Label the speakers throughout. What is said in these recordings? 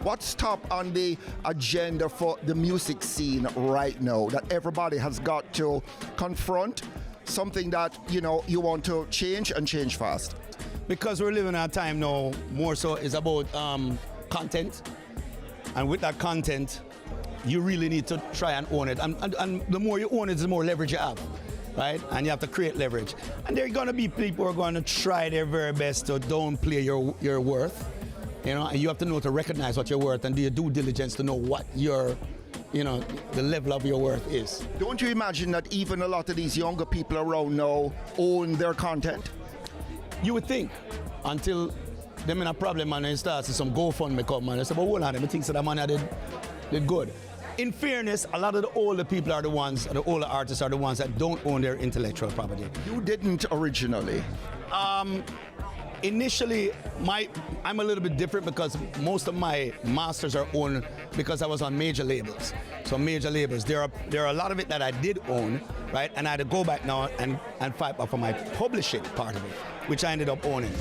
Speaker 1: What's top on the agenda for the music scene right now that everybody has got to confront? Something that, you know, you want to change and change fast?
Speaker 2: Because we're living in a time now, more so is about content. And with that content, you really need to try and own it. And the more you own it, the more leverage you have, right? And you have to create leverage. And there are going to be people who are going to try their very best to downplay your worth. You know, and you have to know to recognize what you're worth and do your due diligence to know what your, you know, the level of your worth is.
Speaker 1: Don't you imagine that even a lot of these younger people around now own their content?
Speaker 2: You would think, until them in a problem and they start to some GoFundMe come and they say, but hold on, them think that money did good. In fairness, a lot of the older people are the ones, the older artists are the ones that don't own their intellectual property.
Speaker 1: You didn't originally.
Speaker 2: Initially, I'm a little bit different because most of my masters are owned because I was on major labels. So major labels, there are a lot of it that I did own, right? And I had to go back now and fight for my publishing part of it, which I ended up owning.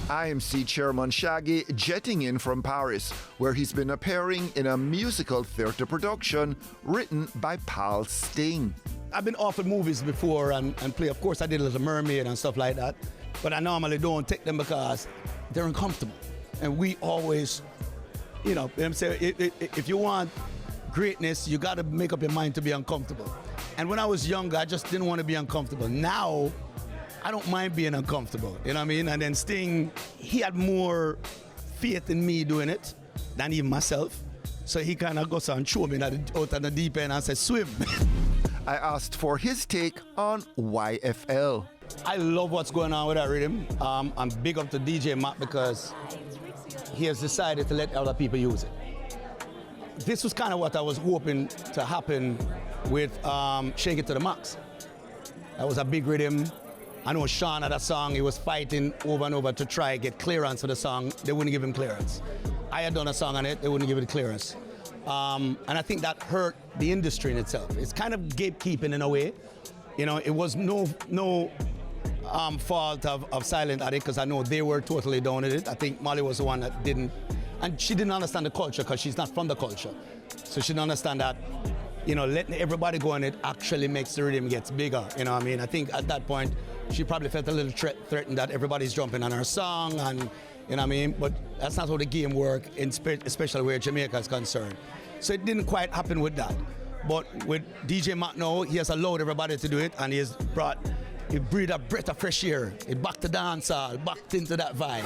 Speaker 1: IMC Chairman Shaggy jetting in from Paris, where he's been appearing in a musical theatre production written by Pal Sting.
Speaker 2: I've been offered movies before and play. Of course, I did Little Mermaid and stuff like that. But I normally don't take them because they're uncomfortable. And we always, you know what I'm saying, if you want greatness, you got to make up your mind to be uncomfortable. And when I was younger, I just didn't want to be uncomfortable. Now, I don't mind being uncomfortable, you know what I mean? And then Sting, he had more faith in me doing it than even myself. So he kind of goes and threw me out on the deep end and said, swim.
Speaker 1: I asked for his take on YFL.
Speaker 2: I love what's going on with that rhythm. I'm big up to DJ Matt because he has decided to let other people use it. This was kind of what I was hoping to happen with Shake It to the Max. That was a big rhythm. I know Sean had a song, he was fighting over and over to try and get clearance for the song. They wouldn't give him clearance. I had done a song on it, they wouldn't give it clearance. And I think that hurt the industry in itself. It's kind of gatekeeping in a way. You know, it was no fault of Silent Addict because I know they were totally down with it. I think Molly was the one that didn't, and she didn't understand the culture because she's not from the culture. So she didn't understand that, you know, letting everybody go on it actually makes the rhythm gets bigger. You know what I mean? I think at that point, she probably felt a little threatened that everybody's jumping on her song and, you know what I mean? But that's not how the game works, especially where Jamaica is concerned. So it didn't quite happen with that. But with DJ Matt now, he has allowed everybody to do it and he breathed a breath of fresh air. It back to dancehall, back into that vibe.